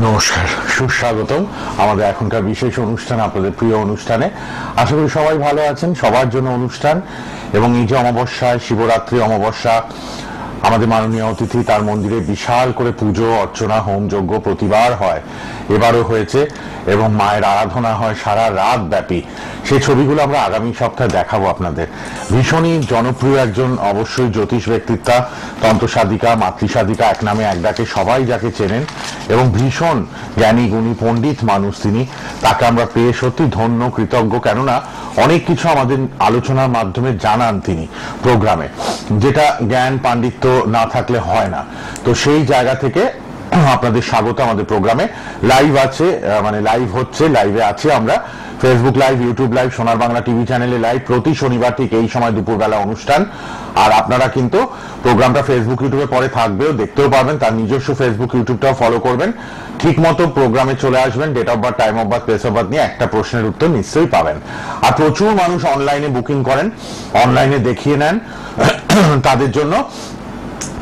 নমস্কার, সুস্বাগতম আমাদের এখনকার বিশেষ অনুষ্ঠান, আপনাদের প্রিয় অনুষ্ঠানে। আশা করি সবাই ভালো আছেন। সবার জন্য অনুষ্ঠান, এবং এই যে অমাবস্যায়, শিবরাত্রি অমাবস্যা, আমাদের মাননীয় অতিথি তার মন্দিরে বিশাল করে পুজো অর্চনা হোম যজ্ঞ প্রতিবার হয়, এবারও হয়েছে, এবং মায়ের আরাধনা হয় সারা রাত ব্যাপী। সেই ছবিগুলো আমরা আগামী সপ্তাহে দেখাবো আপনাদের। ভীষণই জনপ্রিয় একজন অবশ্যই জ্যোতিষ ব্যক্তিত্বা, তন্ত্র সাধিকা, মাতৃ সাধিকা, এক নামে এক ডাকে সবাই যাকে চেনেন, এবং ভীষণ জ্ঞানী গুণী পণ্ডিত মানুষ তিনি। তাকে আমরা পেয়ে সত্যি ধন্য, কৃতজ্ঞ। কেননা অনেক কিছু আমাদের আলোচনার মাধ্যমে জানান তিনি প্রোগ্রামে, যেটা জ্ঞান পাণ্ডিত্য না থাকলে হয় না। তো সেই জায়গা থেকে আপনাদের স্বাগত আমাদের প্রোগ্রামে। লাইভ আছে, মানে লাইভ হচ্ছে, লাইভে আছি আমরা। ফেসবুক লাইভ, ইউটিউব লাইভ, সোনার বাংলা টিভি চ্যানেলে লাইভ, প্রতি শনিবার ঠিক এই সময় দুপুরবেলা অনুষ্ঠান। আর আপনারা কিন্তু প্রোগ্রামটা ফেসবুক ইউটিউবে পরে থাকবেও, দেখতেও পারবেন। তার নিজস্ব ফেসবুক ইউটিউবটাও ফলো করবেন। ঠিক মতো প্রোগ্রামে চলে আসবেন, date of birth, time of birth, place of birth নিয়ে একটা প্রশ্নের উত্তর নিশ্চয়ই পাবেন। আর প্রচুর মানুষ অনলাইনে বুকিং করেন, অনলাইনে দেখিয়ে নেন। তাদের জন্য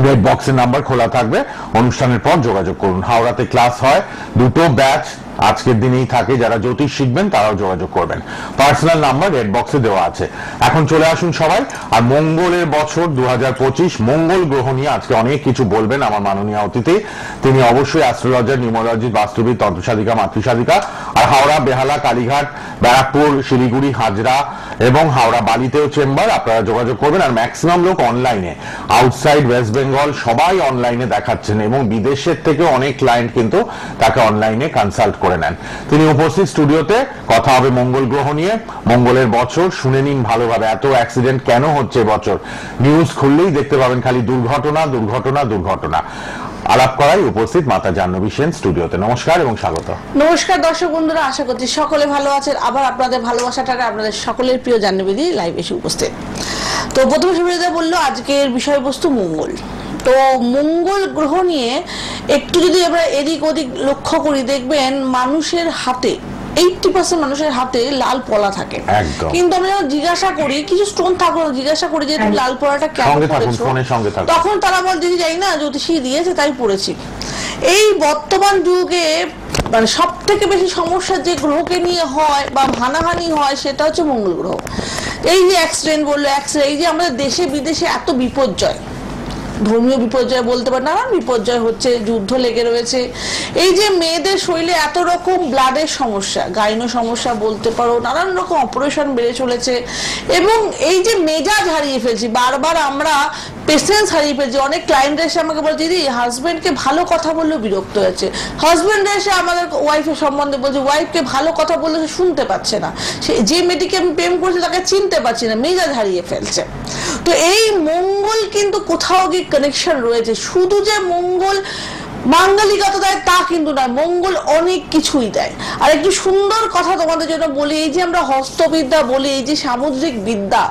রেড বক্সের নাম্বার খোলা থাকবে, অনুষ্ঠানের পর যোগাযোগ করুন। হাওড়াতে ক্লাস হয়, দুটো ব্যাচ আজকের দিনেই থাকে। যারা জ্যোতিষ শিখবেন তারাও যোগাযোগ করবেন। পার্সোনাল নাম্বার রেড বক্সে দেওয়া আছে। এখন চলে আসুন সবাই। আর মঙ্গলের বছর 2025, মঙ্গল গ্রহ নিয়ে আজকে অনেক কিছু বলবেন আমার মাননীয় অতিথি। তিনি অবশ্যই অ্যাস্ট্রোলজার, নিউমোলজি, বাস্তুবিদ, তন্ত্রসাধিকা, মাতৃসাধিকা। আর হাওড়া, বেহালা, কালীঘাট, ব্যারাকপুর, শিলিগুড়ি, হাজরা এবং হাওড়া বালিতেও চেম্বার। আপনারা যোগাযোগ করবেন। আর ম্যাক্সিমাম লোক অনলাইনে, আউটসাইড ওয়েস্ট বেঙ্গল সবাই অনলাইনে দেখাচ্ছেন, এবং বিদেশের থেকে অনেক ক্লায়েন্ট কিন্তু তাকে অনলাইনে কনসাল্ট করে নেন। তিনি উপস্থিত স্টুডিওতে। কথা হবে মঙ্গল গ্রহ নিয়ে, মঙ্গলের বছর। শুনে নিন ভালোভাবে, এত অ্যাক্সিডেন্ট কেন হচ্ছে বছর। নিউজ খুললেই দেখতে পাবেন খালি দুর্ঘটনা, দুর্ঘটনা, দুর্ঘটনা। আলাপ করাই উপস্থিত মাতা জাহ্নবী সেন স্টুডিওতে। নমস্কার এবং স্বাগত। নমস্কার দর্শক বন্ধুরা, আশা করছি সকলে ভালো আছেন। আবার আপনাদের ভালোবাসাটাকে আপনাদের সকলের প্রিয় জাহ্নবী দি লাইভ এসে উপস্থিত। তো প্রথমে সুবিধা বললো আজকের বিষয়বস্তু মঙ্গল। তো মঙ্গল গ্রহ নিয়ে একটু যদি আমরা এদিক ওদিক লক্ষ্য করি, দেখবেন মানুষের হাতে 80% মানুষের হাতে লাল পলা থাকে। কিন্তু আমরা জিজ্ঞাসা করি, কিছু স্টোন থাকলো, জিজ্ঞাসা করি যে তুমি লাল পলাটা কেন পরেছো, তখন তারা বলে দিদি যাই না, জ্যোতিষী দিয়েছে তাই পড়েছি। এই বর্তমান যুগে মানে সব থেকে বেশি সমস্যা যে গ্রহকে নিয়ে হয় বা হানাহানি হয়, সেটা হচ্ছে মঙ্গল গ্রহ। এই যে অ্যাক্সিডেন্ট বললো, এই যে আমাদের দেশে বিদেশে এত বিপর্যয়, ধর্মীয় বিপর্যয় বলতে পারে, নানান বিপর্যয় হচ্ছে, যুদ্ধ লেগে রয়েছে। এই যে মেয়েদের শরীরে এত রকম ব্লাডের সমস্যা, গাইনো সমস্যা বলতে পারো, নানান রকম অপারেশন বেড়ে চলেছে, এবং এই যে মেজাজ হারিয়ে ফেলছি, বারবার আমরা পেশেন্স হারিয়ে ফেলছি। অনেক ক্লায়েন্ট এসে আমাকে বলছে দিদি হাজবেন্ডকে ভালো কথা বললেও বিরক্ত হয়েছে, হাজবেন্ড এসে আমাদের ওয়াইফের সম্বন্ধে বলছে, ওয়াইফকে ভালো কথা বললে সে শুনতে পাচ্ছে না, সে যে মেয়েটিকে আমি প্রেম করছি তাকে চিনতে পারছি না, মেজাজ হারিয়ে ফেলছে। তো এই মঙ্গল কিন্তু কোথাও গিয়ে কানেকশন রয়েছে। শুধু যে মঙ্গল মাঙ্গলিকতা দেয় তা কিন্তু নয়, মঙ্গল অনেক কিছুই দেয়। আর একটু সুন্দর কথা তোমাদের জন্য বলি, এই যে আমরা হস্তবিদ্যা বলি, এই যে সামুদ্রিক বিদ্যা,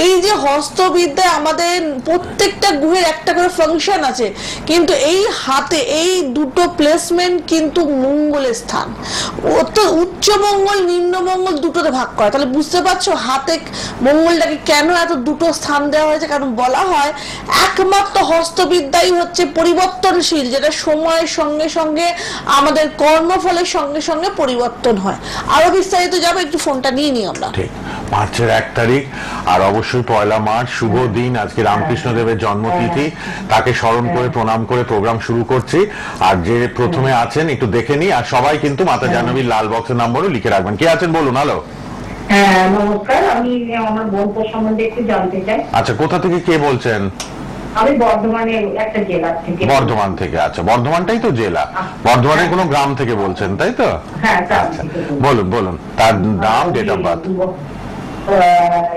এই যে হস্তবিদ্যায় আমাদের প্রত্যেকটা গ্রহের একটা করে ফাংশন আছে, কিন্তু এই হাতে এই দুটো প্লেসমেন্ট কিন্তু মঙ্গলের স্থান। উচ্চ মঙ্গল, নিম্ন মঙ্গল দুটোতে ভাগ করা। তাহলে বুঝতে পারছো হাতে মঙ্গলটাকে কেন এত দুটো স্থান দেওয়া হয়েছে। কারণ বলা হয় একমাত্র হস্তবিদ্যাই হচ্ছে পরিবর্তনশীল, যেটা সময়ের সঙ্গে সঙ্গে আমাদের কর্মফলের সঙ্গে সঙ্গে পরিবর্তন হয়। আরো বিস্তারিত যাবো, একটু ফোনটা নিয়ে নিই আমরা। ঠিক, মার্চের 1 তারিখ, আর অবশ্যই 1 মার্চ শুভ দিন। আজকে রামকৃষ্ণ দেবের জন্মতিথি, তাকে স্মরণ করে প্রণাম করে প্রোগ্রাম শুরু করছি। আর যে প্রথমে আছেন একটু দেখে নি, আর সবাই কিন্তু মাতা জাহ্নবীর লাল বক্সের নাম্বারও লিখে রাখবেন। কে আছেন বলুন। হ্যালো, হ্যাঁ নমস্কার, আমি আমার বোনটার সম্বন্ধে একটু জানতে চাই। আচ্ছা, কোথা থেকে কে বলছেন? আমি বর্ধমানের একটা জেলা থেকে। বর্ধমান থেকে? আচ্ছা, বর্ধমানটাই তো জেলা, বর্ধমানের কোনো গ্রাম থেকে বলছেন তাই তো? হ্যাঁ। আচ্ছা, বলুন বলুন, তার নাম, ডেট অফ বার্থ।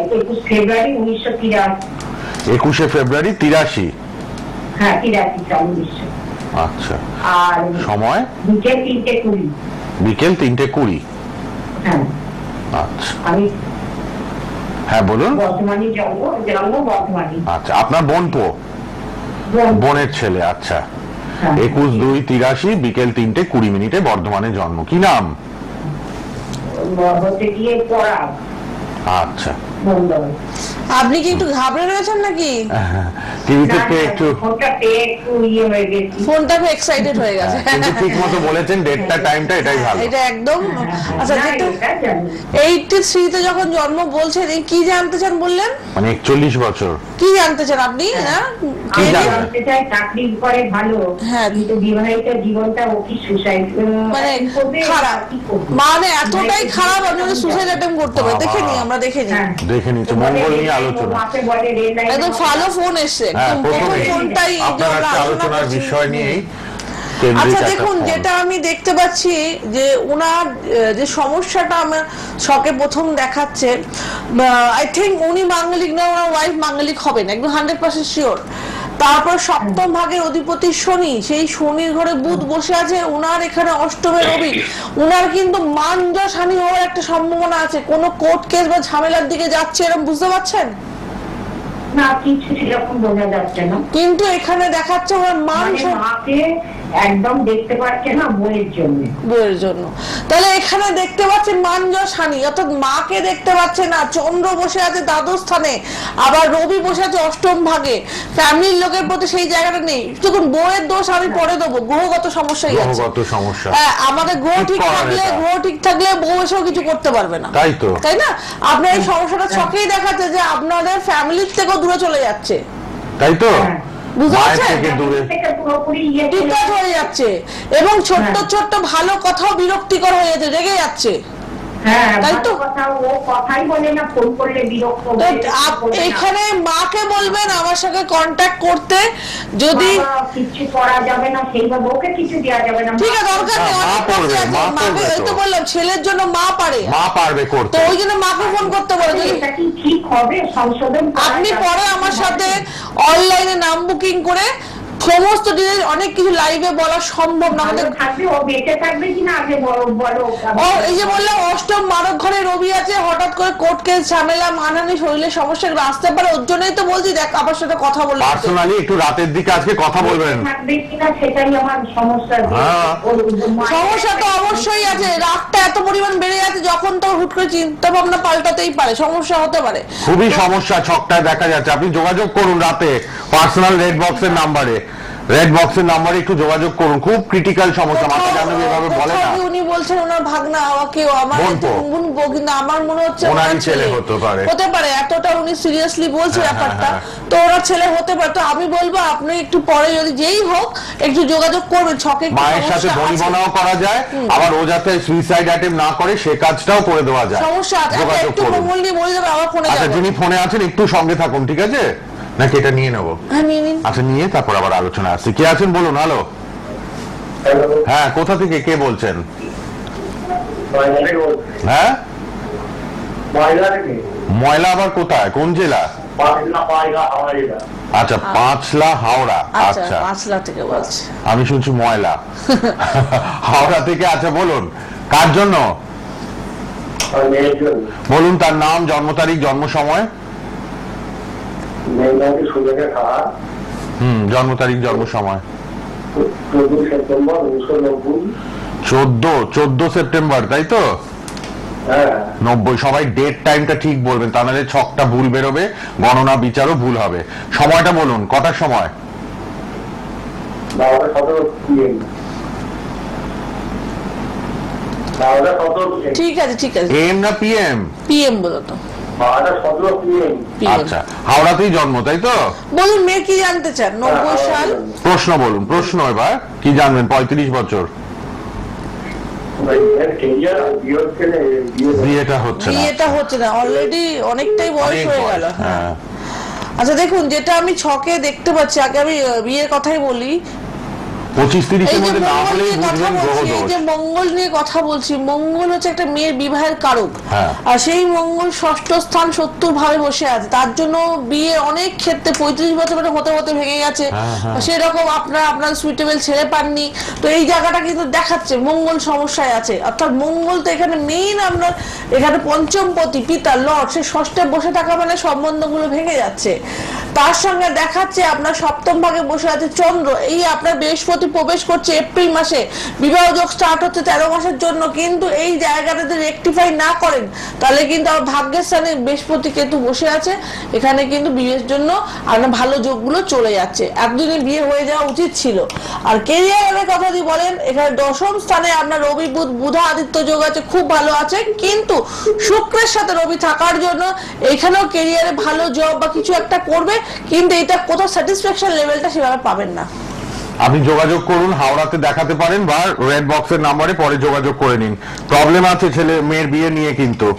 21 ফেব্রুয়ারি 1983। 21 ফেব্রুয়ারি 83? হ্যাঁ 83। আচ্ছা, আর সময়? বিকেল 3:20। বিকেল 3:20? হ্যাঁ। আচ্ছা, আমি হ্যাঁ বলুন। বর্ধমানে জন্ম বর্ধমানে। আচ্ছা, আপনার বোনপো? বোনের ছেলে। আচ্ছা, 21/2/83 বিকেল 3:20 বর্ধমানে জন্ম। কি নাম? হতে গিয়ে পড়া। আচ্ছা, আপনি কি একটু ঘাবড়ে রয়েছেন নাকি? টিভিতে পেয়ে একটু ফোনটা পেয়ে একটু ইয়ে হয়ে গেছি। ফোনটা এক্সাইটেড হয়ে গেছে। কিন্তু ঠিক মতো বলেছেন, ডেটটা টাইমটা এটাই ভালো। এটা একদম। আচ্ছা, না, যেটা এটা জানি। 83 তে যখন জন্ম বলছেন, এই কি জানতে চান বললেন? মানে 41 বছর। কি জানতে চান আপনি? হ্যাঁ, কি আমি জানবেন? জানতে চাই চাকরি করে ভালো, হ্যাঁ। কিন্তু বিবাহিত জীবনটা ও কি সুসাইড মানে খারাপ, মানে এতটাই খারাপ আপনি সুসাইড অ্যাটেম্প করতে পারেন। দেখে নি, আমরা দেখে নি। দেখে নিচ্ছে মঙ্গল নিয়ে আলোচনা। একদম ভালো ফোন এসছে, হ্যাঁ, একদম প্রথম প্রথমে ফোনটাই যে আপনার আমরা একটা আলোচনা আলোচনার করছি। বিষয় নিয়েই কেন্দ্রিক আচ্ছা একটা দেখুন, ফোন। যেটা আমি দেখতে পাচ্ছি যে ওনার যে সমস্যাটা আমার শখে প্রথম দেখাচ্ছে, আই থিঙ্ক উনি মাঙ্গলিক না, ওনার ওয়াইফ মাঙ্গলিক হবেন, একদম 100% শিওর। তারপর সপ্তম ভাগের অধিপতি শনি, সেই শনির ঘরে বুধ বসে আছে, উনার এখানে অষ্টমে রবি। উনার কিন্তু মান যশ হানি হওয়ার একটা সম্ভাবনা আছে, কোনো কোর্ট কেস বা ঝামেলার দিকে যাচ্ছে, এরকম বুঝতে পারছেন? না, কিছু সেরকম বোঝা যাচ্ছে না। কিন্তু এখানে দেখাচ্ছে ওনার মান মানে মাকে একদম দেখতে পাচ্ছে না বইয়ের জন্য। বইয়ের জন্য। তাহলে এখানে দেখতে পাচ্ছেন মান যশ হানি, অর্থাৎ মাকে দেখতে পাচ্ছে না। চন্দ্র বসে আছে দ্বাদশ স্থানে, আবার রবি বসে আছে অষ্টম ভাগে। ফ্যামিলির লোকের প্রতি সেই জায়গাটা নেই। দেখুন, বইয়ের দোষ আমি পরে দেবো, গ্রহগত সমস্যাই আছে। গ্রহগত সমস্যা। হ্যাঁ, আমাদের গ্রহ ঠিক ঠিক করার থাকলে, এটা। গ্রহ ঠিক থাকলে বউ এসেও কিছু করতে পারবে না, তাই তো। তাই না? আপনার এই সমস্যাটা ছকেই দেখাচ্ছে যে আপনাদের ফ্যামিলির থেকেও দূরে চলে যাচ্ছে, তাই তো, বুঝতে মায়ের পারছেন? থেকে দূরে। থেকে পুরোপুরি ইয়ে চলে ডিটাচ হয়ে যাচ্ছে, এবং ছোট্ট হ্যাঁ। ছোট্ট ভালো কথাও বিরক্তিকর হয়ে যাচ্ছে, রেগে যাচ্ছে। হ্যাঁ, তাই তো? ভালো কথা ও কথাই বলে না, ফোন করলে বিরক্ত তো হয়ে বলে না। এখানে মাকে বলবেন আমার সঙ্গে কন্ট্যাক্ট করতে, যদি বাবা, কিছু করা যাবে না, সেইভাবে ওকে কিছু দেওয়া যাবে না। ঠিক আছে, দরকার নেই, মা অনেক করবে, কাছে আছে। মা মাকে করবে এই তো। তো বললাম, ছেলের জন্য মা পারে, মা পারবে করতে। তো ওই জন্য মাকে ফোন করতে পারে। যদি এটা কি ঠিক হবে? সংশোধন করা আপনি যাবে? পরে আমার সাথে অনলাইনে নাম বুকিং করে সমস্ত ডিটেইলস, অনেক কিছু লাইভে বলা সম্ভব না আমাদের। ভালো থাকবে, ও বেঁচে থাকবে কিনা আগে বলো। ও এই যে বললাম, অষ্টম মারক ঘরে রবি আছে, হঠাৎ করে কোর্ট কেস ঝামেলা মানহানি শরীরের সমস্যা আসতে পারে। ওর জন্যই তো বলছি, দেখ আমার সাথে কথা বলে নিতে। পার্সোনালি একটু রাতের দিকে আজকে কথা বলবেন। থাকবে কিনা সেটাই আমার সমস্যা। হ্যাঁ। সমস্যা তো অবশ্যই আছে, রাগটা এত পরিমাণ বেড়ে যাচ্ছে, যখন তো হুট করে চিন্তা ভাবনা পাল্টাতেই পারে, সমস্যা হতে পারে। খুবই সমস্যা ছকটায় দেখা যাচ্ছে। আপনি যোগাযোগ করুন রাতে পার্সোনাল রেড বক্সের নাম্বারে, রেড বক্সের নাম্বারে একটু যোগাযোগ করুন। খুব ক্রিটিক্যাল সমস্যা, মাথা জানাবে এভাবে বলে না। কোথাও উনি বলছেন ওনার ভাগনা কেউ আমার বোনপো। বোনপো, কিন্তু আমার মনে হচ্ছে ওনারই ওনার ছেলে হতে পারে। হতে পারে, এতটা উনি সিরিয়াসলি বলছে হ্যাঁ, ব্যাপারটা। হ্যাঁ, তো ওনার ছেলে হতে পারে। তো আমি বলবো আপনি একটু পরে, যদি যেই হোক, একটু যোগাযোগ করবেন। ছকে একটু মায়ের সাথে সমস্যা আছে। বনিবনাও করা যায়, আবার ও যাতে সুইসাইড অ্যাটেম্প না করে সে কাজটাও করে দেওয়া যায়। সমস্যা আছে। আচ্ছা, যোগাযোগ একটু করুন। কোমল নিয়ে বলে দেবে, আবার ফোনে আচ্ছা, যাবো। যিনি ফোনে আছেন একটু সঙ্গে থাকুন, ঠিক আছে? নাকি এটা নিয়ে নেবো? হ্যাঁ, নিয়ে নিন। আচ্ছা, নিয়ে তারপর আবার আলোচনা আসছে। কে আছেন বলুন। হ্যালো, হ্যাঁ, কোথা থেকে কে বলছেন? হ্যাঁ, ময়লা আবার কোথায়, কোন জেলা? আচ্ছা, পাঁচলা, হাওড়া। আচ্ছা, আচ্ছা, পাঁচলা থেকে বলছি। আমি শুনছি ময়লা। হাওড়া থেকে। আচ্ছা, বলুন কার জন্য? বলুন তার নাম, জন্ম তারিখ, জন্ম সময়। জন্ম তারিখ, জন্ম সময়। 14 সেপ্টেম্বর, তাই তো? 90। সবাই ডেট টাইমটা ঠিক বলবেন, তা নাহলে ছকটা ভুল বেরোবে, গণনা বিচারও ভুল হবে। সময়টা বলুন, কটার সময়? ঠিক আছে, ঠিক আছে, এম না পিএম? পিএম বলো তো। PM আচ্ছা, হাওড়াতেই জন্ম, তাই তো? বলুন, মেয়ে কি জানতে চান? 90 সাল। প্রশ্ন বলুন, প্রশ্ন এবার কি জানবেন? 35 বছর, বিয়েটা হচ্ছে না। বিয়েটা হচ্ছে না, অলরেডি অনেকটাই বয়স অনেক হয়ে বয়স, গেল। হ্যাঁ। হ্যাঁ। আচ্ছা দেখুন, যেটা আমি ছকে দেখতে পাচ্ছি, আগে আমি বিয়ের কথাই বলি। 25-30 এই এর যে মধ্যে না মঙ্গল হলেই নিয়ে কথা বুঝবেন গ্রহ বলছি, এই দোষ। যে মঙ্গল নিয়ে কথা বলছি, মঙ্গল হচ্ছে একটা মেয়ের বিবাহের কারক। হ্যাঁ। আর সেই মঙ্গল ষষ্ঠ স্থান 70 ভাবে বসে আছে, তার জন্য বিয়ে অনেক ক্ষেত্রে 35 বছর হতে হতে ভেঙে গেছে। হ্যাঁ, হ্যাঁ। সেরকম আপনার সুইটেবল ছেলে পাননি। তো এই জায়গাটা কিন্তু দেখাচ্ছে মঙ্গল সমস্যায় আছে। অর্থাৎ মঙ্গল তো এখানে মেইন, আপনার এখানে পঞ্চমপতি পিতা লর্ড, সে ষষ্ঠে বসে থাকা মানে সম্বন্ধগুলো ভেঙে যাচ্ছে। তার সঙ্গে দেখাচ্ছে আপনার সপ্তম ভাগে বসে আছে চন্দ্র। এই আপনার বৃহস্পতি বৃহস্পতি প্রবেশ করছে এপ্রিল মাসে, বিবাহ যোগ স্টার্ট হচ্ছে 13 মাসের জন্য, কিন্তু এই জায়গাটা যদি রেকটিফাই না করেন তাহলে কিন্তু আমার ভাগ্যের স্থানে বৃহস্পতি কেতু বসে আছে, এখানে কিন্তু বিয়ের জন্য আপনার ভালো যোগগুলো চলে যাচ্ছে, একদিনে বিয়ে হয়ে যাওয়া উচিত ছিল। আর কেরিয়ারের কথা যদি বলেন, এখানে দশম স্থানে আপনার রবি বুধ বুধা আদিত্য যোগ আছে, খুব ভালো আছে, কিন্তু শুক্রের সাথে রবি থাকার জন্য এখানেও কেরিয়ারে ভালো জব বা কিছু একটা করবে, কিন্তু এটা কোথাও স্যাটিসফ্যাকশন লেভেলটা সেভাবে পাবেন না। আপনি যোগাযোগ করুন, হাওড়াতে দেখাতে পারেন বা রেড বক্সের নাম্বারে পরে যোগাযোগ করে নিন। প্রবলেম আছে ছেলে মেয়ের বিয়ে নিয়ে, কিন্তু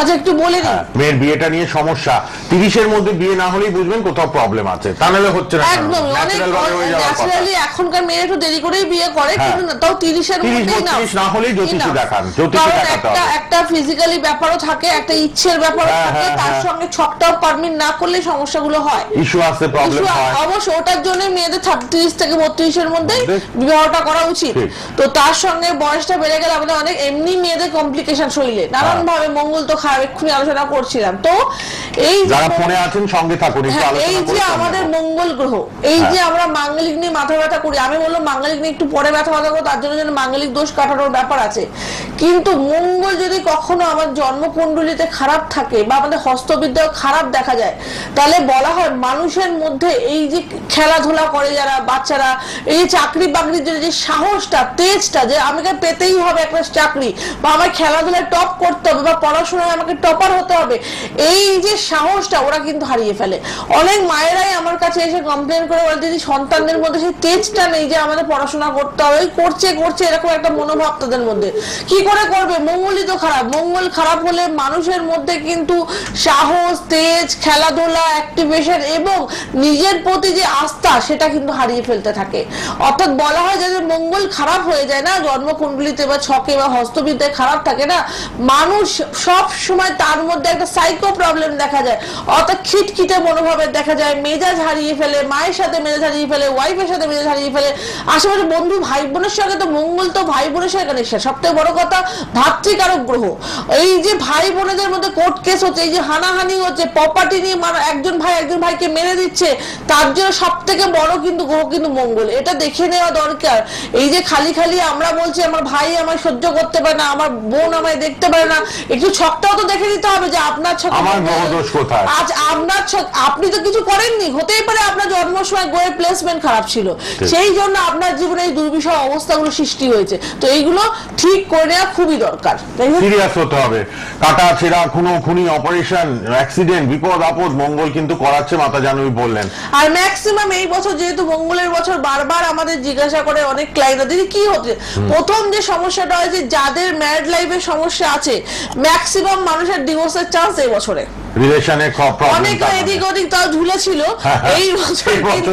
আচ্ছা একটু বলে দিন, মেয়ের বিয়েটা নিয়ে সমস্যা, 30-এর মধ্যে বিয়ে না হলেই বুঝবেন কোথাও প্রবলেম আছে, তা নাহলে হচ্ছে না। একদম ন্যাচারালি এখনকার মেয়েরা একটু দেরি করেই বিয়ে করে, কিন্তু তাও 30-এর মধ্যেই না হলেই জ্যোতিষী দেখান, জ্যোতিষী দেখাতে হবে। একটা ফিজিক্যালি ব্যাপারও থাকে, একটা ইচ্ছের ব্যাপারও থাকে, তার সঙ্গে ছকটাও পারমিট না করলে সমস্যাগুলো হয়, ইস্যু আছে, প্রবলেম হয়। অবশ্য ওটার জন্য মেয়েদের 30 থেকে 32-এর মধ্যে বিবাহটা করা উচিত। তো তার সঙ্গে বয়সটা বেড়ে গেলে আমাদের অনেক এমনি মেয়েদের কমপ্লিকেশন শরীরে নানান ভাবে, মঙ্গল তো খারাপ, এক্ষুনি আলোচনা করছিলাম। তো এই যারা ফোনে আছেন সঙ্গে থাকুন, এই যে আমাদের মঙ্গল গ্রহ, এই যে আমরা মাঙ্গলিক নিয়ে মাথা ব্যথা করি, আমি বললাম মাঙ্গলিক নিয়ে একটু পরে ব্যথা করবো, তার জন্য যেন মাঙ্গলিক দোষ কাটানোর ব্যাপার আছে, কিন্তু মঙ্গল যদি কখনো আমার জন্মকুণ্ডলিতে খারাপ থাকে বা আমাদের হস্তবিদ্যা খারাপ দেখা যায়, তাহলে বলা হয় মানুষের মধ্যে এই যে খেলাধুলা করে যারা বাচ্চারা, এই চাকরি বাকরির জন্য যে সাহসটা, তেজটা, যে আমাকে পেতেই হবে একটা চাকরি, বা আমার খেলাধুলায় টপ করতে হবে, বা পড়াশোনায় আমাকে টপার হতে হবে, এই যে সাহসটা ওরা কিন্তু হারিয়ে ফেলে। অনেক মায়েরাই আমার কাছে এসে কমপ্লেন করে বলে, দিদি সন্তানদের মধ্যে সেই তেজটা নেই যে আমাদের পড়াশোনা করতে হবে, করছে এরকম একটা মনোভাব তাদের মধ্যে। কি করে করবে? মঙ্গলই তো খারাপ। মঙ্গল খারাপ হলে মানুষের মধ্যে কিন্তু সাহস, তেজ, খেলাধুলা, অ্যাক্টিভেশন এবং নিজের প্রতি যে আস্থা, সেটা কিন্তু হারিয়ে ফেলতে থাকে। অর্থাৎ বলা হয় যে মঙ্গল খারাপ হয়ে যায় না, জন্মকুণ্ডলিতে বা ছকে বা হস্তবিদ্যায় খারাপ থাকে না, মানুষ সব সময় তার মধ্যে একটা সাইকো প্রবলেম দেখা যায়, অর্থাৎ খিটখিটে মনোভাবের দেখা যায়, মেজাজ হারিয়ে ফেলে, মায়ের সাথে মেজাজ হারিয়ে ফেলে, ওয়াইফের সাথে মেজাজ হারিয়ে ফেলে, আশেপাশে বন্ধু ভাই বোনের সঙ্গে, তো মঙ্গল তো ভাই বোনের সঙ্গে কানেকশন, সবথেকে বড় কথা ভাতৃকারক গ্রহ। এই যে ভাই বোনেদের মধ্যে কোর্ট কেস হচ্ছে, এই যে হানাহানি হচ্ছে, প্রপার্টি নিয়ে একজন ভাইকে মেরে দিচ্ছে, তার জন্য সব থেকে বড় কিন্তু গ্রহ কিন্তু মঙ্গল। এটা দেখে নেওয়া দরকার। এই যে খালি আমরা বলছি আমার ভাই আমায় সহ্য করতে পারে না, আমার বোন আমায় দেখতে পারে না, একটু ছকটাও তো দেখে নিতে হবে যে আপনার ছক, আমার গ্রহদোষ কোথায়। আজ আপনার ছক, আপনি তো কিছু করেননি, হতেই পারে আপনার জন্মের সময় গ্রহের প্লেসমেন্ট খারাপ ছিল, সেই জন্য আপনার জীবনে এই দুর্বিষহ অবস্থাগুলো সৃষ্টি হয়েছে। তো এইগুলো ঠিক করে নেওয়া খুবই দরকার, সিরিয়াস হতে হবে। কাটা ছেঁড়া, খুনি, অপারেশন, অ্যাক্সিডেন্ট, বিপদ আপদ মঙ্গল কিন্তু করাচ্ছে, মাতা জানুই বললেন। আর ম্যাক্সিমাম এই বছর যেহেতু মঙ্গলের বছর, বারবার আমাদের জিজ্ঞাসা করে অনেক ক্লায়েন্ট, দিদি কি হচ্ছে, প্রথম যে সমস্যাটা হয়েছে, যাদের ম্যারিড লাইফের সমস্যা আছে, ম্যাক্সিমাম মানুষের ডিভোর্সের চান্স এই বছরে, রিলেশনে অনেক এদিক ওদিক তাও ঝুলেছিল, এই বছর কিন্তু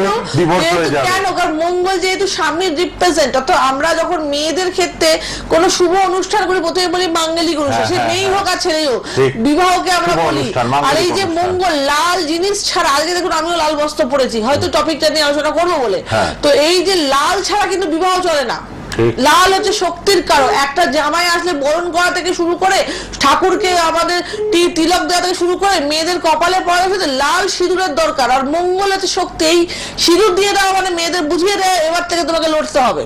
কেন, কারণ মঙ্গল যেহেতু স্বামীর রিপ্রেজেন্ট, তো আমরা যখন মেয়েদের ক্ষেত্রে কোন শুভ অনুষ্ঠান করি প্রথমে বলি মাঙ্গলিক অনুষ্ঠান, সে মেয়েই হোক আর ছেলেই হোক, বিবাহকে আমরা বলি। আর এই যে মঙ্গল লাল জিনিস ছাড়া, আজকে দেখুন আমিও লাল বস্ত্র পরেছি, হয়তো টপিকটা নিয়ে আলোচনা করবো বলে, তো এই যে লাল ছাড়া কিন্তু বিবাহ চলে না। লাল হচ্ছে শক্তির কারণ। একটা জামাই আসলে বরণ করা থেকে শুরু করে, ঠাকুরকে আমাদের তিলক দেওয়া থেকে শুরু করে, মেয়েদের কপালে পড়া লাল সিঁদুরের দরকার। আর মঙ্গল হচ্ছে শক্তি, এই সিঁদুর দিয়ে দেওয়া মানে মেয়েদের বুঝিয়ে দেয় এবার থেকে তোমাকে লড়তে হবে।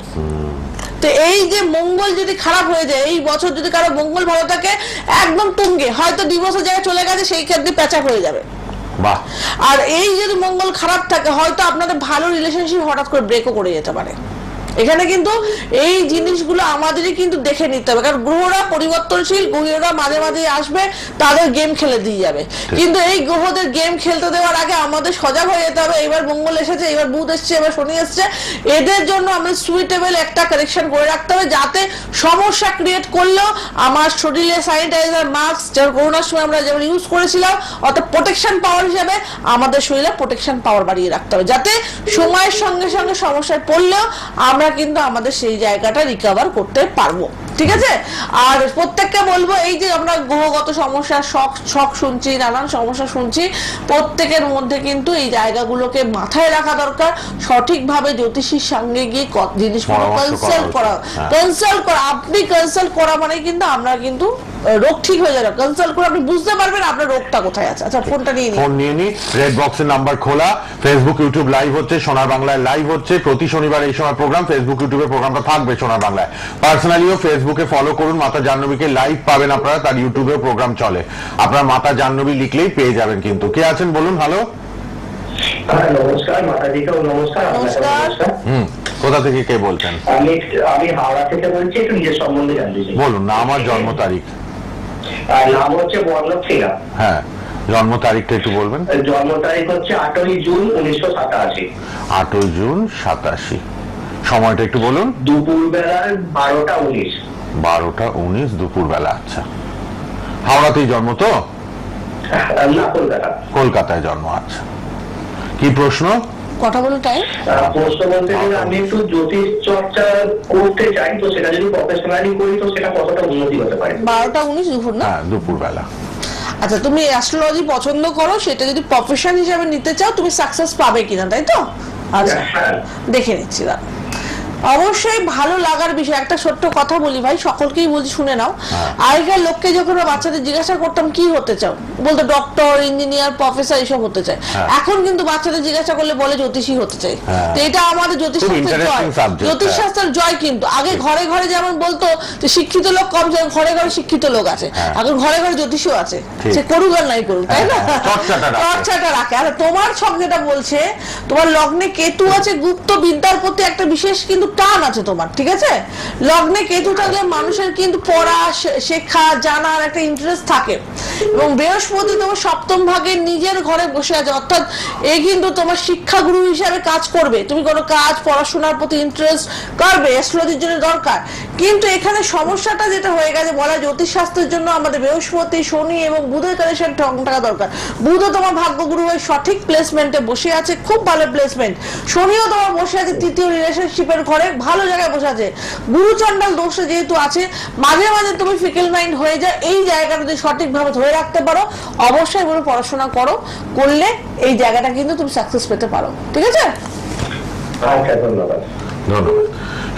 তো এই যে মঙ্গল যদি খারাপ হয়ে যায়, এই বছর যদি কারো মঙ্গল ভালো থাকে, একদম তুঙ্গে, হয়তো ডিভোর্সের জায়গায় চলে গেছে, সেই ক্ষেত্রে প্যাচাপ হয়ে যাবে। আর এই যদি মঙ্গল খারাপ থাকে, হয়তো আপনাদের ভালো রিলেশনশিপ হঠাৎ করে ব্রেকও করে যেতে পারে। এখানে কিন্তু এই জিনিসগুলো আমাদেরই কিন্তু দেখে নিতে হবে, কারণ গ্রহরা পরিবর্তনশীল, গ্রহরা মাঝে মাঝে আসবে, তাদের গেম খেলে দিয়ে যাবে, কিন্তু এই গ্রহদের গেম খেলতে দেওয়ার আগে আমাদের সজাগ হয়ে যেতে হবে। এবার মঙ্গল এসেছে, এবার বুধ এসছে, এবার শনি এসছে, এদের জন্য আমরা সুইটেবল একটা কারেকশন করে রাখতে হবে, যাতে সমস্যা ক্রিয়েট করলেও আমার শরীরে স্যানিটাইজার, মাস্ক, যেমন করোনার সময় আমরা যেমন ইউজ করেছিলাম, অর্থাৎ প্রোটেকশন পাওয়ার হিসেবে আমাদের শরীরে প্রোটেকশন পাওয়ার বাড়িয়ে রাখতে হবে, যাতে সময়ের সঙ্গে সঙ্গে সমস্যায় পড়লেও আমরা কিন্তু আমাদের সেই জায়গাটা রিকভার করতে পারবো। ঠিক আছে? আর প্রত্যেককে বলবো, এই যে আমরা গ্রহগত সমস্যা, শখ শুনছি, নানান সমস্যা শুনছি, প্রত্যেকের মধ্যে কিন্তু এই জায়গাগুলোকে মাথায় রাখা দরকার, সঠিকভাবে জ্যোতিষীর সঙ্গে গিয়ে জিনিসগুলো কনসাল্ট করা। আপনি কনসাল্ট করা মানে কিন্তু আমরা কিন্তু রোগ ঠিক হয়ে যাবে, কনসাল্ট করে আপনি বুঝতে পারবেন আপনার রোগটা কোথায় আছে। আচ্ছা ফোনটা নিয়ে নিন, ফোন নিয়ে নি। রেড বক্সের নাম্বার খোলা, ফেসবুক ইউটিউব লাইভ হচ্ছে, সোনার বাংলায় লাইভ হচ্ছে প্রতি শনিবার এই সময় প্রোগ্রাম, ফেসবুক ইউটিউবে প্রোগ্রামটা থাকবে সোনার বাংলায়। পার্সোনালিও ফেসবুকে ফলো করুন, মাতা জাহ্নবীকে লাইভ পাবেন আপনারা, তার ইউটিউবেও প্রোগ্রাম চলে, আপনারা মাতা জাহ্নবী লিখলেই পেয়ে যাবেন। কিন্তু কে আছেন বলুন? হ্যালো, নমস্কার মাতাজিকেও নমস্কার, নমস্কার। কোথা থেকে কে বলছেন? আমি হাওড়া থেকে বলছি, একটু নিজের সম্বন্ধে জানতে চাই। বলুন না, আমার জন্ম তারিখ। নাম হচ্ছে বর্ণব সিংহা। হ্যাঁ, জন্ম তারিখটা একটু বলবেন। জন্ম তারিখ হচ্ছে 8ই জুন 1987। 8ই জুন 87। সময়টা একটু বলুন। দুপুর বেলার 12টা 19। 12টা 19 দুপুর বেলা। আচ্ছা, হাওড়াতেই জন্ম তো? না, কলকাতা। কলকাতায় জন্ম। আচ্ছা, কি প্রশ্ন? কথা বলুন টাইম। প্রশ্ন বলতে গেলে আমি একটু জ্যোতিষ চর্চা করতে চাই, তো সেটা যদি প্রফেশনালি করি তো সেটা কতটা উন্নতি হতে পারে? 12টা 19 দুপুর না? হ্যাঁ, দুপুর বেলা। আচ্ছা তুমি অ্যাস্ট্রোলজি পছন্দ করো, সেটা যদি প্রফেশন হিসেবে নিতে চাও তুমি সাকসেস পাবে কিনা, তাই তো? আচ্ছা দেখে নিচ্ছি। অবশ্যই ভালো লাগার বিষয়। একটা ছোট্ট কথা বলি ভাই, সকলকেই বলছি শুনে নাও। আগেকার লোককে যখন বাচ্চাদের জিজ্ঞাসা করতাম কি হতে চাও, বলতো ডক্টর, ইঞ্জিনিয়ার, প্রফেসর এইসব হতে চায়। এখন কিন্তু বাচ্চাদের জিজ্ঞাসা করলে বলে জ্যোতিষী হতে চাই। তো এটা আমাদের জ্যোতিষশাস্ত্রের জয়, জ্যোতিষশাস্ত্রের জয়। কিন্তু আগে ঘরে ঘরে যেমন বলতো যে শিক্ষিত লোক কম, ঘরে ঘরে শিক্ষিত লোক আছে, এখন ঘরে ঘরে জ্যোতিষীও আছে, সে করুক আর নাই করুক, তাই না? চর্চাটা রাখে। আর তোমার ছক যেটা বলছে, তোমার লগ্নে কেতু আছে, গুপ্ত বিদ্যার প্রতি একটা বিশেষ কিন্তু টান আছে তোমার, ঠিক আছে? লগ্নে কেতু থাকলে মানুষের কিন্তু পড়া, শেখা, জানার একটা ইন্টারেস্ট থাকে। এবং বৃহস্পতি তোমার সপ্তম ভাগে নিজের ঘরে বসে আছে, অর্থাৎ এই কিন্তু তোমার শিক্ষাগুরু হিসাবে কাজ করবে। তুমি কোনো কাজ, পড়াশোনার প্রতি ইন্টারেস্ট করবে, অ্যাস্ট্রোলজির জন্য দরকার। কিন্তু এখানে সমস্যাটা যেটা হয়ে গেছে, বলা জ্যোতিষশাস্ত্রের জন্য আমাদের বৃহস্পতি, শনি এবং বুধের কানেকশন থাকা দরকার। বুধও তোমার ভাগ্যগুরু হয়ে সঠিক প্লেসমেন্টে বসে আছে, খুব ভালো প্লেসমেন্ট। শনিও তোমার বসে আছে তৃতীয় রিলেশনশিপের ঘরে, ভালো জায়গায় বসে আছে। গুরুচণ্ডাল দোষে যেহেতু আছে, মাঝে মাঝে তুমি ফিকেল মাইন্ড হয়ে যায়। এই জায়গাটা যদি সঠিকভাবে ধরে রাখতে পারো, অবশ্যই বলে পড়াশোনা করো, করলে এই জায়গাটা কিন্তু তুমি সাকসেস পেতে পারো, ঠিক আছে? ধন্যবাদ। ধন্যবাদ।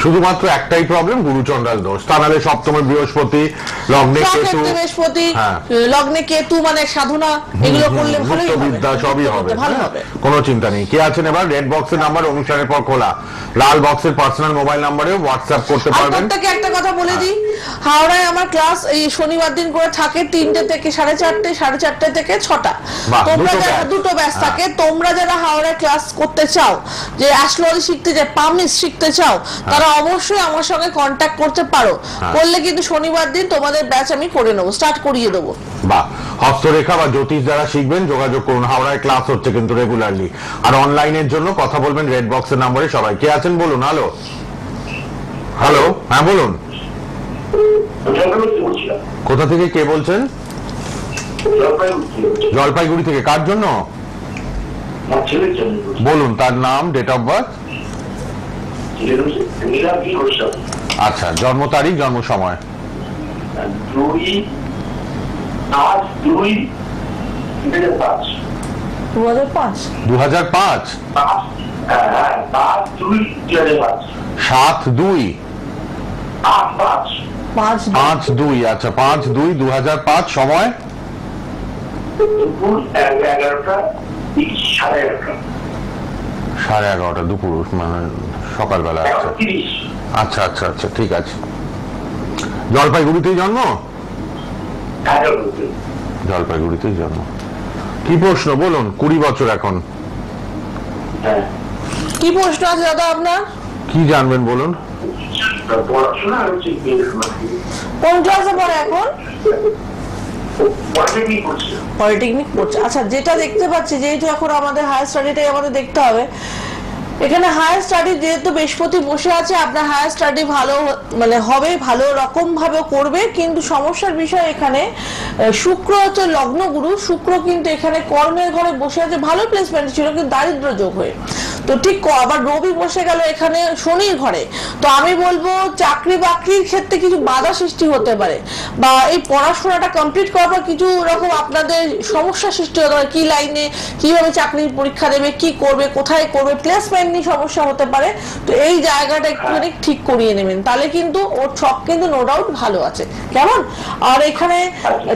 শুধুমাত্র একটাই প্রবলেম, গুরুচণ্ডাল দোষ। তা নাহলে সপ্তমে বৃহস্পতি, লগ্নে কেতু, বৃহস্পতি, লগ্নে কেতু মানে সাধনা, এগুলো করলে ভালোই হবে, বিদ্যা সবই হবে, ভালো হবে, কোনো চিন্তা নেই। কে আছেন এবার? রেড বক্সের নাম্বার অনুষ্ঠানের পর খোলা, লাল বক্সের পার্সোনাল মোবাইল নাম্বারে হোয়াটসঅ্যাপ করতে পারবেন। প্রত্যেককে একটা কথা বলে দিই, হাওড়ায় আমার ক্লাস এই শনিবার দিন করে থাকে 3টে থেকে 4:30, 4:30 থেকে 6টা। তোমরা যারা দুটো ব্যাচ থাকে, তোমরা যারা হাওড়ায় ক্লাস করতে চাও, যে অ্যাস্ট্রোলজি শিখতে চাও, পামিস শিখতে চাও, তারা অবশ্যই আমার সঙ্গে কন্ট্যাক্ট করতে পারো। করলে কিন্তু শনিবার দিন তোমাদের ব্যাচ আমি করে নেবো, স্টার্ট করিয়ে দেবো। বাহ, হস্তরেখা বা জ্যোতিষ যারা শিখবেন যোগাযোগ করুন, হাওড়ায় ক্লাস হচ্ছে কিন্তু রেগুলারলি। আর অনলাইনের জন্য কথা বলবেন রেড বক্সের নম্বরে। সবাই কে আছেন বলুন? হ্যালো, হ্যালো, হ্যাঁ বলুন। কোথা থেকে কে বলছেন? জলপাইগুড়ি থেকে। কার জন্য বলুন? তার নাম, ডেট অফ বার্থ। আচ্ছা, জন্ম তারিখ, জন্ম সময়। 2005। 2005। 7/2। 5/2। আচ্ছা, 5/2, 2005। সময়? 11:30 দুপুর, মানে সকালবেলা। আচ্ছা আচ্ছা আচ্ছা, ঠিক আছে। জলপাইগুড়িতেই জন্ম? জলপাইগুড়িতেই জন্ম। কি প্রশ্ন বলুন? 20 বছর এখন। কি প্রশ্ন আছে দাদা আপনার? কি জানবেন বলুন? কোন ক্লাসে পড়ে এখন? পলিটেকনিক পড়ছে। আচ্ছা, যেটা দেখতে পাচ্ছি, যেহেতু এখন আমাদের হায়ার স্টাডিটাই আমাদের দেখতে হবে, এখানে হায়ার স্টাডি যেহেতু বৃহস্পতি বসে আছে, আপনার হায়ার স্টাডি ভালো মানে হবে, ভালো রকম ভাবে করবে। কিন্তু সমস্যার বিষয় এখানে শুক্র হচ্ছে লগ্ন গুরু, শুক্র কিন্তু এখানে কর্মের ঘরে বসে আছে, ভালো প্লেসমেন্ট ছিল কিন্তু দারিদ্র যোগ হয়ে। তো ঠিক আবার রবি বসে গেল এখানে শনির ঘরে, তো আমি বলবো চাকরি বাকরির ক্ষেত্রে কিছু বাধা সৃষ্টি হতে পারে, বা এই পড়াশোনাটা কমপ্লিট করার পর কিছু রকম আপনাদের সমস্যা সৃষ্টি হতে পারে, কি লাইনে কিভাবে চাকরির পরীক্ষা দেবে, কি করবে, কোথায় করবে, প্লেসমেন্ট নিয়ে সমস্যা হতে পারে। তো এই জায়গাটা একটুখানি ঠিক করিয়ে নেবেন, তাহলে কিন্তু ওর ছক কিন্তু নো ডাউট ভালো আছে। কেমন? আর এখানে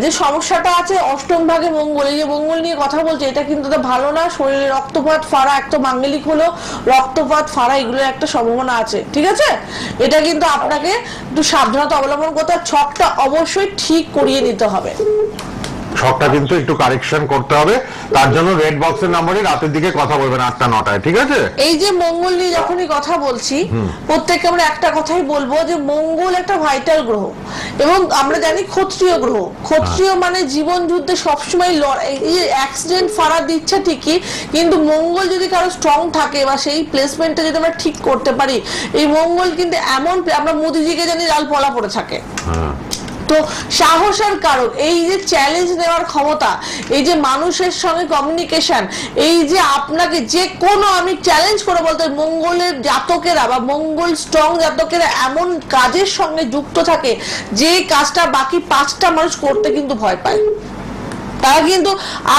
যে সমস্যাটা আছে অষ্টম ভাগে মঙ্গল, এই যে মঙ্গল নিয়ে কথা বলছে, এটা কিন্তু ভালো না। শরীরে রক্তপাত ফাড়া, একদম মাঙ্গলিক হলো রক্তপাত ফাড়া, এগুলোর একটা সম্ভাবনা আছে। ঠিক আছে, এটা কিন্তু আপনাকে একটু সাবধানতা অবলম্বন করতে হবে। ছকটা অবশ্যই ঠিক করিয়ে নিতে হবে, ছকটা কিন্তু একটু কারেকশন করতে হবে। তার জন্য রেড বক্সের নম্বরে রাতের দিকে কথা বলবেন 8টা 9টায়, ঠিক আছে? এই যে মঙ্গল নিয়ে যখনই কথা বলছি, প্রত্যেককে আমরা একটা কথাই বলবো যে মঙ্গল একটা ভাইটাল গ্রহ, এবং আমরা জানি ক্ষত্রিয় গ্রহ। ক্ষত্রিয় মানে জীবন যুদ্ধে সবসময় লড়াই, অ্যাক্সিডেন্ট ফাড়া দিচ্ছে ঠিকই, কিন্তু মঙ্গল যদি কারো স্ট্রং থাকে বা সেই প্লেসমেন্টটা যদি আমরা ঠিক করতে পারি, এই মঙ্গল কিন্তু এমন, আমরা মোদিজিকে জানি লাল পলা পড়ে থাকে। তো সাহসের কারণ, এই যে চ্যালেঞ্জ নেওয়ার ক্ষমতা, এই যে মানুষের সঙ্গে কমিউনিকেশন, এই যে আপনাকে যে কোনো, আমি চ্যালেঞ্জ করে বলতে, মঙ্গলের জাতকেরা বা মঙ্গল স্ট্রং জাতকেরা এমন কাজের সঙ্গে যুক্ত থাকে যে কাজটা বাকি 5টা মানুষ করতে কিন্তু ভয় পায়। তারা কিন্তু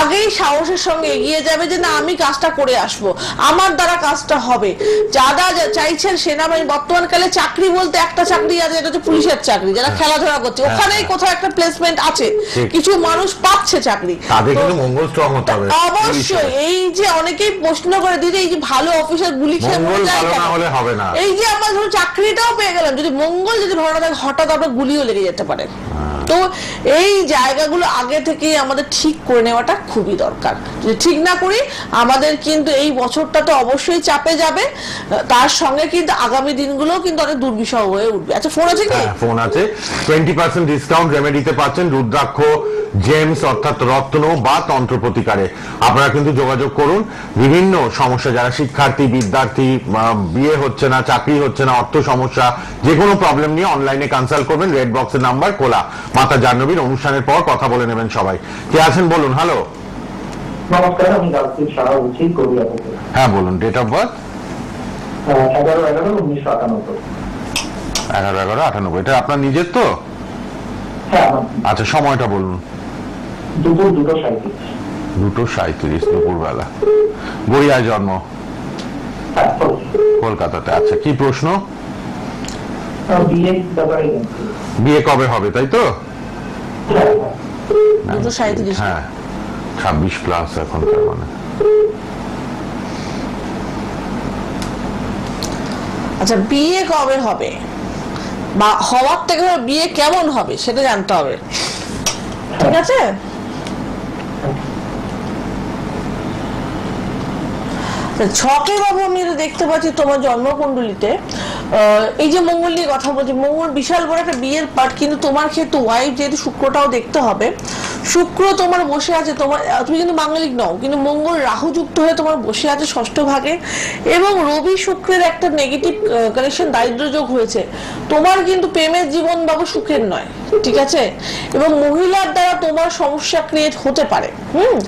আগেই সাহসের সঙ্গে এগিয়ে যাবে যে না, আমি কাজটা করে আসবো, আমার দ্বারা কাজটা হবে। যারা চাইছেন সেনাবাহিনী, বর্তমানকালে চাকরি বলতে একটা চাকরি আছে, এটা হচ্ছে পুলিশের চাকরি, যারা খেলাধুলা করছে, ওখানেই কোথাও একটা প্লেসমেন্ট আছে, কিছু মানুষ পাচ্ছে চাকরি, তাদের কিন্তু মঙ্গল স্ট্রং হতে হবে অবশ্যই। এই যে অনেকেই প্রশ্ন করে দিদি, এই যে ভালো অফিসার গুলি খেয়ে মরে যায় কেন, এই যে আমরা ধরুন চাকরিটাও পেয়ে গেলাম, যদি মঙ্গল যদি ভালো থাকে, হঠাৎ আপনার গুলিও লেগে যেতে পারে। তো এই জায়গাগুলো আগে থেকে আমাদের ঠিক করে নেওয়াটা খুবই দরকার। যদি ঠিক না করি, আমাদের কিন্তু এই বছরটা তো অবশ্যই চাপে যাবে, তার সঙ্গে কিন্তু আগামী দিনগুলো কিন্তু অনেক দুর্বিষহ হয়ে উঠবে। আচ্ছা, ফোন আছে কি? ফোন আছে। 20% ডিসকাউন্ট রেমেডিতে পাচ্ছেন, রুদ্রাক্ষ, জেমস অর্থাৎ রত্ন বা তন্ত্র প্রতিকারে। আপনারা কিন্তু যোগাযোগ করুন। বিভিন্ন সমস্যা, যারা শিক্ষার্থী, বিদ্যার্থী, বিয়ে হচ্ছে না, চাকরি হচ্ছে না, অর্থ সমস্যা, যে কোনো প্রবলেম নিয়ে অনলাইনে কনসাল্ট করবেন। রেড বক্সের নাম্বার খোলা। মাতা জাহ্নবীর অনুষ্ঠানের পর কথা বলে নেবেন সবাই। কে আছেন বলুন? হ্যালো, নমস্কার, আমি গাজীপুর শাহ বলছি, গড়িয়া থেকে। হ্যাঁ বলুন। Date of birth? 11/11/1998। 11/11/98। এটা আপনার নিজের তো? হ্যাঁ। আচ্ছা, সময়টা বলুন। দুপুর 2:37। 2:37 দুপুরবেলা। গড়িয়ায় জন্ম, হ্যাঁ, কলকাতাতে। আচ্ছা, কি প্রশ্ন? বিয়ে ব্যাপারে। বিয়ে কবে হবে, তাই তো? 2:37। হ্যাঁ, 26+ এখন, তার মানে। আচ্ছা, বিয়ে কবে হবে বা হওয়ার থেকে বিয়ে কেমন হবে সেটা জানতে হবে, ঠিক আছে? ছকে বাবু আমি দেখতে পাচ্ছি তোমার জন্মকুণ্ডলিতে, এই যে মঙ্গল নিয়ে কথা বলছি, মঙ্গল বিশাল বড় একটা বিয়ের পার্ট, কিন্তু তোমার ক্ষেত্রে ওয়াইফ যেহেতু, শুক্রটাও দেখতে হবে। শুক্র তোমার বসে আছে, তোমার, তুমি কিন্তু মাঙ্গলিক নও, কিন্তু মঙ্গল রাহু যুক্ত হয়ে তোমার বসে আছে ষষ্ঠ ভাগে, এবং রবি শুক্রের একটা নেগেটিভ কানেকশন, দারিদ্র যোগ হয়েছে। তোমার কিন্তু প্রেমের জীবন বাবু সুখের নয়, ঠিক আছে? এবং মহিলার দ্বারা তোমার সমস্যা ক্রিয়েট হতে পারে।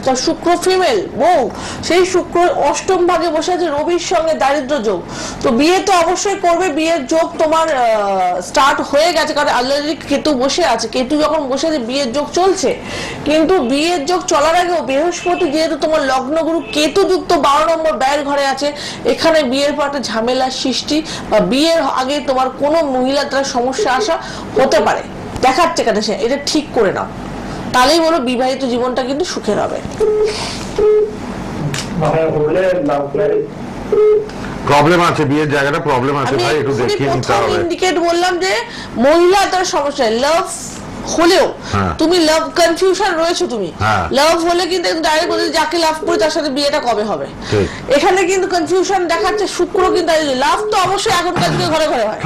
কারণ শুক্র ফিমেল বউ, সেই শুক্র অষ্টম ভাগে বসে আছে রবির সঙ্গে, দারিদ্র যোগ। তো বিয়ে তো অবশ্যই করবে, বিয়ের যোগ তোমার স্টার্ট হয়ে গেছে, কারণ অলরেডি কেতু বসে আছে। কেতু যখন বসে আছে, বিয়ের যোগ চলছে, কিন্তু বিয়ের যোগ চলার আগেও বৃহস্পতি যেহেতু তোমার লগ্নগুরু কেতু যুক্ত 12 নম্বর ব্যয়ের ঘরে আছে, এখানে বিয়ের পর একটা ঝামেলার সৃষ্টি বা বিয়ের আগে তোমার কোনো মহিলার দ্বারা সমস্যা আসা হতে পারে, দেখাচ্ছে কেন সে, এটা ঠিক করে নাও, তাহলেই বলো বিবাহিত জীবনটা কিন্তু সুখের হবে। প্রবলেম আছে, বিয়ের জায়গাটা প্রবলেম আছে ভাই, একটু দেখিয়ে নিতে হবে। ইন্ডিকেট বললাম যে মহিলা তার সমস্যা, লাভ হলেও তুমি লাভ কনফিউশন রয়েছে, তুমি লাভ হলে কিন্তু ডাইরেক্ট বলে যাকে লাভ করি তার সাথে বিয়েটা কবে হবে, এখানে কিন্তু কনফিউশন দেখাচ্ছে। শুক্র কিন্তু লাভ তো অবশ্যই এখনকার দিকে ঘরে ঘরে হয়,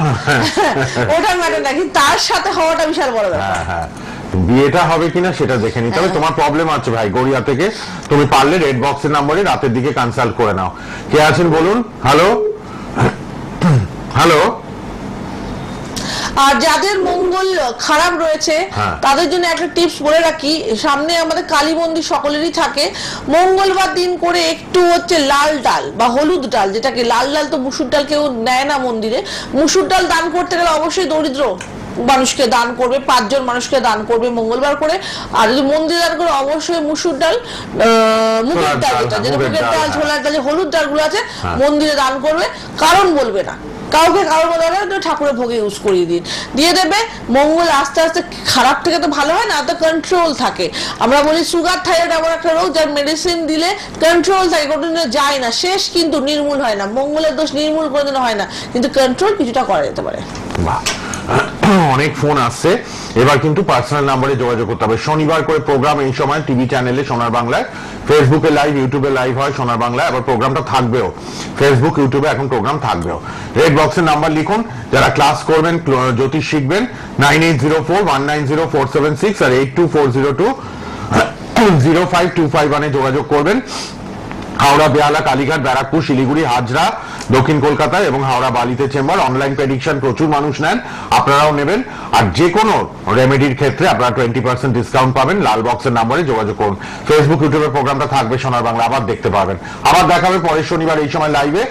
ওটা ম্যাটার না, কিন্তু তার সাথে হওয়াটা বিশাল বড় ব্যাপার। বিয়েটা হবে কিনা সেটা দেখে নিতে হবে। তোমার প্রবলেম আছে ভাই গড়িয়া থেকে, তুমি পারলে রেড বক্সের নাম্বারে রাতের দিকে কনসাল্ট করে নাও। কে আছেন বলুন? Hello, hello. আর যাদের মঙ্গল খারাপ রয়েছে হ্যাঁ। তাদের জন্য একটা টিপস বলে রাখি, সামনে আমাদের কালী মন্দির সকলেরই থাকে, মঙ্গলবার দিন করে একটু হচ্ছে লাল ডাল বা হলুদ ডাল, যেটাকে লাল ডাল তো মুসুর ডাল কেউ নেয় না মন্দিরে, মুসুর ডাল দান করতে গেলে অবশ্যই দরিদ্র মানুষকে দান করবে, 5 জন মানুষকে দান করবে মঙ্গলবার করে। আর যদি মন্দির দান করে অবশ্যই মুসুর ডাল, মুগের ডাল, যেটা মুগের ডাল, ছোলার ডাল, যে হলুদ ডালগুলো আছে মন্দিরে দান করবে, কারণ বলবে না কাউকে, কারোর মধ্যে ঠাকুরের ভোগে ইউজ করিয়ে দিন, দিয়ে দেবে। মঙ্গল আস্তে আস্তে খারাপ থেকে তো ভালো হয় না, তো কন্ট্রোল থাকে। আমরা বলি সুগার থাইরয়েড এমন একটা রোগ যার মেডিসিন দিলে কন্ট্রোল থাকে, কোনোদিনও যায় না, শেষ কিন্তু নির্মূল হয় না। মঙ্গলের দোষ নির্মূল কোনোদিনও হয় না, কিন্তু কন্ট্রোল কিছুটা করা যেতে পারে। বাহ, অনেক ফোন আসছে, এবার কিন্তু পার্সোনাল নাম্বারে যোগাযোগ করতে হবে। শনিবার করে প্রোগ্রাম এই সময় টিভি চ্যানেলে সোনার বাংলায়, ফেসবুকে লাইভ, ইউটিউবে লাইভ হয় সোনার বাংলায়, আবার প্রোগ্রামটা থাকবেও ফেসবুক ইউটিউবে, এখন প্রোগ্রাম থাকবেও। রেড বক্সের নাম্বার লিখুন, যারা ক্লাস করবেন, জ্যোতিষ শিখবেন, 9804190476 আর 8240205251 যোগাযোগ করবেন। হাওড়া, বেহালা, কালীঘাট, ব্যারাকপুর, শিলিগুড়ি, হাজরা, দক্ষিণ কলকাতা এবং হাওড়া বালিতে চেম্বার। অনলাইন প্রেডিকশন প্রচুর মানুষ নেন, আপনারাও নেবেন। আর যে কোনো রেমেডির ক্ষেত্রে আপনারা 20% ডিসকাউন্ট পাবেন। লাল বক্সের নাম্বারে যোগাযোগ করুন। ফেসবুক, ইউটিউবে প্রোগ্রামটা থাকবে সোনার বাংলা, আবার দেখতে পাবেন। আবার দেখা হবে পরের শনিবার এই সময় লাইভে।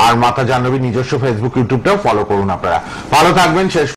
আর মাতা জাহ্নবীর নিজস্ব ফেসবুক, ইউটিউবটাও ফলো করুন আপনারা। ভালো থাকবেন। শেষ